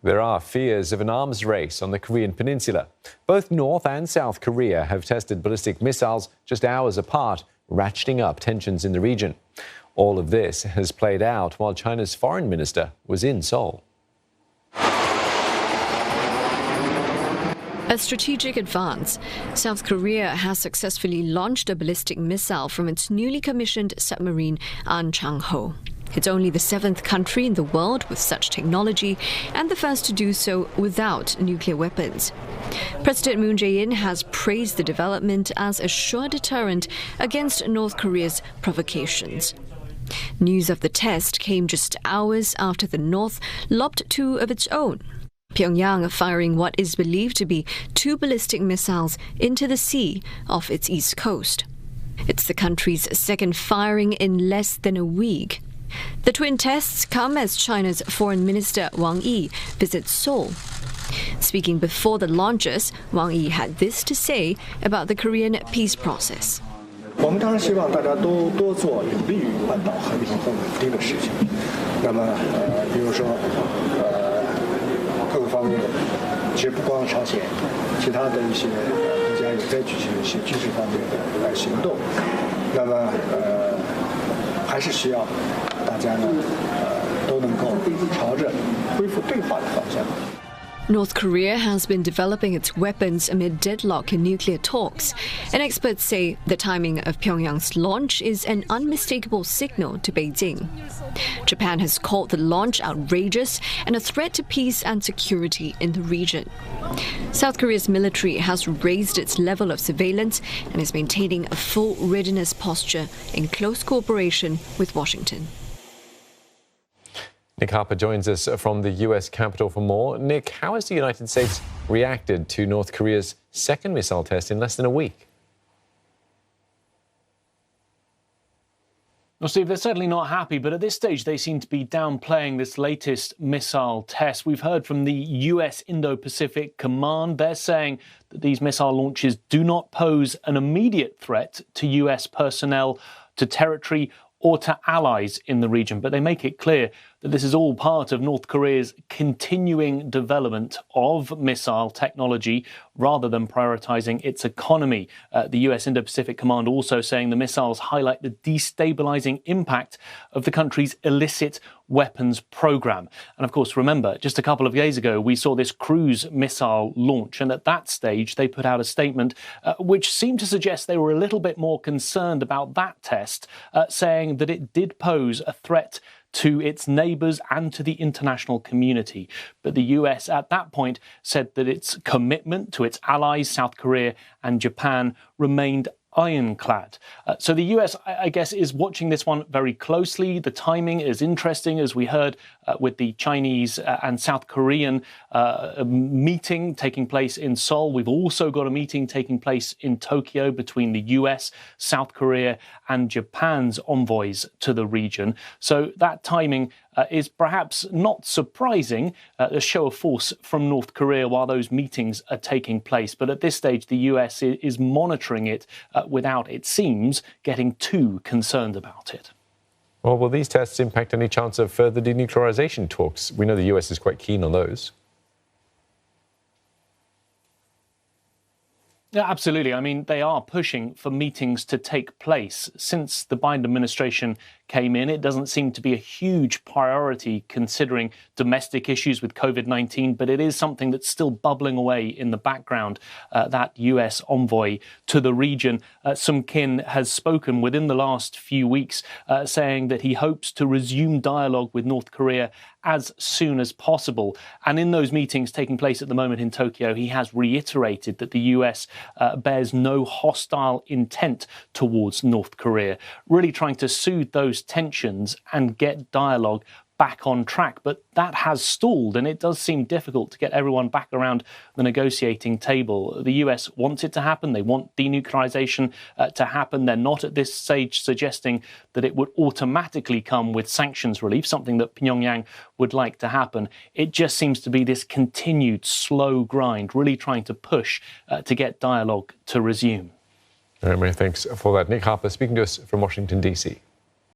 There are fears of an arms race on the Korean peninsula. Both North and South Korea have tested ballistic missiles just hours apart, ratcheting up tensions in the region. All of this has played out while China's foreign minister was in Seoul. A strategic advance. South Korea has successfully launched a ballistic missile from its newly commissioned submarine Ahn Changho. It's only the 7th country in the world with such technology and the first to do so without nuclear weapons. President Moon Jae-in has praised the development as a sure deterrent against North Korea's provocations. News of the test came just hours after the North lobbed two of its own. Pyongyang firing what is believed to be 2 ballistic missiles into the sea off its east coast. It's the country's second firing in less than a week. The twin tests come as China's Foreign Minister Wang Yi visits Seoul. Speaking before the launches, Wang Yi had this to say about the Korean peace process. 我们当然希望大家都多做有利于半岛和平和稳定的事情。那么，比如说，各个方面，其实不光朝鲜，其他的一些国家也在举行一些军事方面的行动。那么，还是需要大家呢，都能够朝着恢复对话的方向。 North Korea has been developing its weapons amid deadlock in nuclear talks, and experts say the timing of Pyongyang's launch is an unmistakable signal to Beijing. Japan has called the launch outrageous and a threat to peace and security in the region. South Korea's military has raised its level of surveillance and is maintaining a full readiness posture in close cooperation with Washington. Nick Harper joins us from the US Capitol for more. Nick, how has the United States reacted to North Korea's second missile test in less than a week? Well, Steve, they're certainly not happy, but at this stage they seem to be downplaying this latest missile test. We've heard from the US Indo-Pacific Command. They're saying that these missile launches do not pose an immediate threat to US personnel, to territory, or to allies in the region. But they make it clear that this is all part of North Korea's continuing development of missile technology rather than prioritizing its economy. The US Indo-Pacific Command also saying the missiles highlight the destabilizing impact of the country's illicit weapons program. And of course, remember, just a couple of days ago, we saw this cruise missile launch. And at that stage, they put out a statement which seemed to suggest they were a little bit more concerned about that test, saying that it did pose a threat to its neighbours and to the international community. But the US at that point said that its commitment to its allies, South Korea and Japan, remained ironclad. So the US, I guess, is watching this one very closely. The timing is interesting, as we heard with the Chinese and South Korean meeting taking place in Seoul. We've also got a meeting taking place in Tokyo between the US, South Korea and Japan's envoys to the region. So that timing is perhaps not surprising, a show of force from North Korea while those meetings are taking place. But at this stage, the US is monitoring it without, it seems, getting too concerned about it. Well, will these tests impact any chance of further denuclearization talks? We know the US is quite keen on those. Yeah, absolutely. I mean, they are pushing for meetings to take place. Since the Biden administration came in, it doesn't seem to be a huge priority considering domestic issues with COVID-19, but it is something that's still bubbling away in the background. That US envoy to the region, Sung Kim, has spoken within the last few weeks, saying that he hopes to resume dialogue with North Korea as soon as possible. And in those meetings taking place at the moment in Tokyo, he has reiterated that the US bears no hostile intent towards North Korea, really trying to soothe those tensions and get dialogue back on track. But that has stalled, and it does seem difficult to get everyone back around the negotiating table. The US wants it to happen. They want denuclearization to happen. They're not at this stage suggesting that it would automatically come with sanctions relief, something that Pyongyang would like to happen. It just seems to be this continued slow grind, really trying to push to get dialogue to resume. All right, many thanks for that. Nick Harper speaking to us from Washington, D.C.